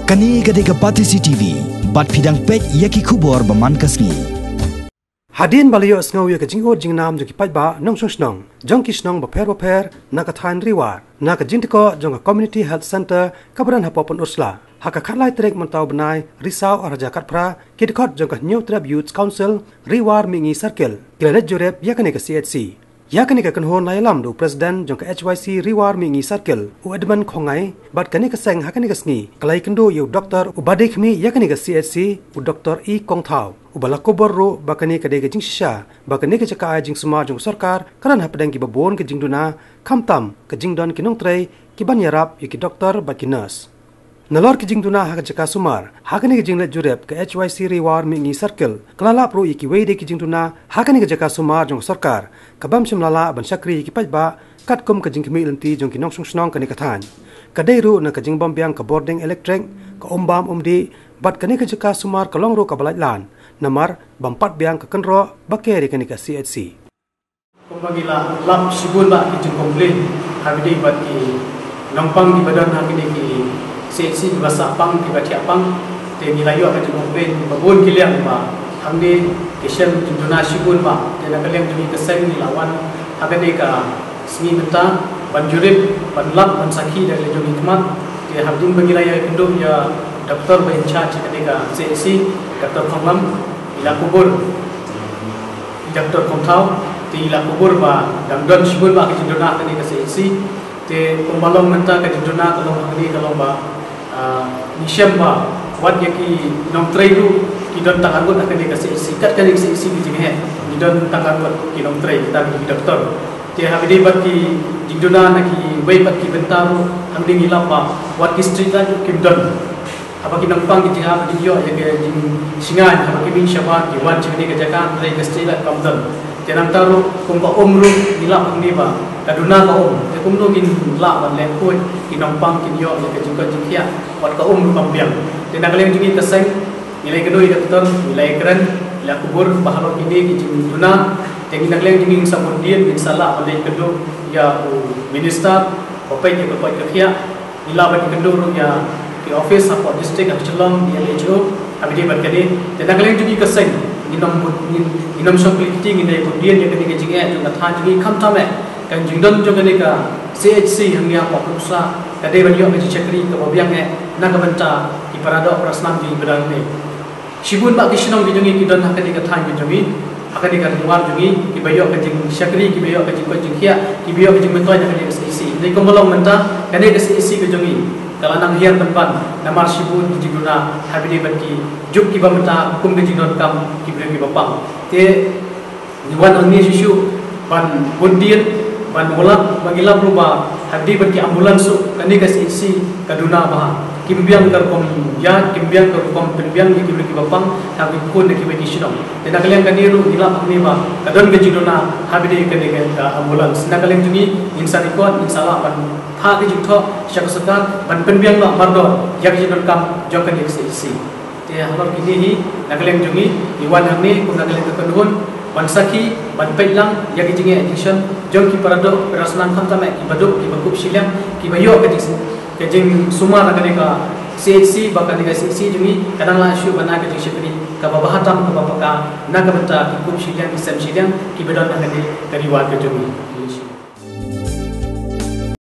Kani gadega Pati CCTV, bat pidang pek yaki kubor baman kasni. Hadin balayo sngaw ya kajingo jingnam joki pajba nong snong jong kisnong baper nakathain riwar naka jintiko jong community health center kabran hapopon ursla haka khatlai trek mentau benai risau araja katpra kidkot jong new trap youth council riwar mingi circle kilalet jorep yakane ka CHC yakane ka kanhon lailam du president jong HYC riwar mingi circle u edman khongai bat kane ka seng hakane ka sngi kalai kendo yu doctor ubadekmi yakane ka CHC u doctor E Kongthau ubala kobor ro bakane ka dege jing shisha bakane ka chaka jing suma jong sarkar karan hapadang ki babon ka jing duna khamtam ka jing don ki nong trei ki ban yarap yu ki doctor ba ki nurse nalor ki jing duna ha ka chaka sumar hakane ka jing le jurep ka HYC riwar mingi circle kalala pro ki weide ki jing duna hakane ka chaka sumar jong sarkar kabam shimlala ban sakri ki pajba kat kum ka jing ki milanti jong ki nong snong ka ni ka than ka deiru na ka jing bam biang ka boarding electric ka ombam umdi bat kane ka chaka sumar ka long ro ka balai lan namar bampat biang ka kenro bakeri kani ka CHC kumbagila lam sibul ba ki jing komplain habide bat ki nampang di badan habide ki CHC di basa pang di batia pang te nilayo ka jing komplain babon kiliang ba hamde kisem junduna sibul ba te na kaliang jumi keseng ni lawan habide ka sni menta banjurip banlap bansaki dari jumi kemat te habding bagila ya kendo ya Doktor Bencah ketika CHC, Doktor Konglam, ila kubur, Doktor Kongthau, ila kubur ba, Damdon Shibul ba kejendona ketika CHC, te pembalong menta kejendona kalau hari kalau ba, Nisham ba, wat yaki nom trailu, kidon tangarut ketika CHC, kat ketika CHC dijenghe, kidon tangarut kidon trai kita di doktor, te habide bat ki jendona naki, way bat ki bentaru, hamding ilam ba, wat ki street laju kimdon. Apakah nampang di tengah video yang jing singan apakah min syabak di wan cini kejakan dari kestilah kamdan tenang taru kumpa umru dilap ini ba kaduna ka te kumno gin la ban lekoi ki nampang ki yo yang kejingka jingkia wat ka umru pambiang tenang kaleng jungi keseng nilai kedoi doktor nilai keren la kubur bahalo ini ki jing duna tenang kaleng jungi samudian insyaallah oleh kedo ya minister bapai ki bapai kia ila ban kedo ya di office apa district Absalom di LHO abdi berkali dan kalian juga keseng inom sopiliti ini kemudian yang ketiga juga juga than juga kamtame kan jindon juga nika CHC yang dia fokuslah kadai banyak macam cakri kebabiang nak benta di parada operasnan di bedang ini sibun bak kisnong di jungi kidon hak ketika than di jungi hak ketika luar jungi di bayo kajing cakri di bayo kajing kia di bayo kajing mentoy yang ketika CHC di kombolong menta kadai ke CHC ke jungi kalau nang hiar tempat namar sibun di jinguna habide baki juk ki bamta hukum di jingon kam ki bre ki bapang te diwan angni sisu ban bundian ban molak bagila ruba habide baki ambulans kani ka CHC kaduna bah kimbiang kar kom ya kimbiang kar kom kimbiang ki bre ki bapang habi kun ki baki sinong te nakalian kaniru dilap ni ba kadon ke jinguna habide kani ka ambulans nakalian jungi insan ikon insyaallah ban ha ke jingtho syaksukan ban penbiang ba mardo yak jinon kam jongkan yak CHC te halor kini hi nakaleng jungi iwan hangni kun nakaleng kedun ban saki ban pailang yak jinge addiction jong ki parado rasnan khamtame ki baduk ki bakup silang ki bayo ke jing suma nakaleng ka CHC bakal di CHC jungi kadang la syu bana ke jing syakri ka babahatam ka babaka nagabenta ki kup silang ki sam silang ki bedon nakaleng dari wa ke jungi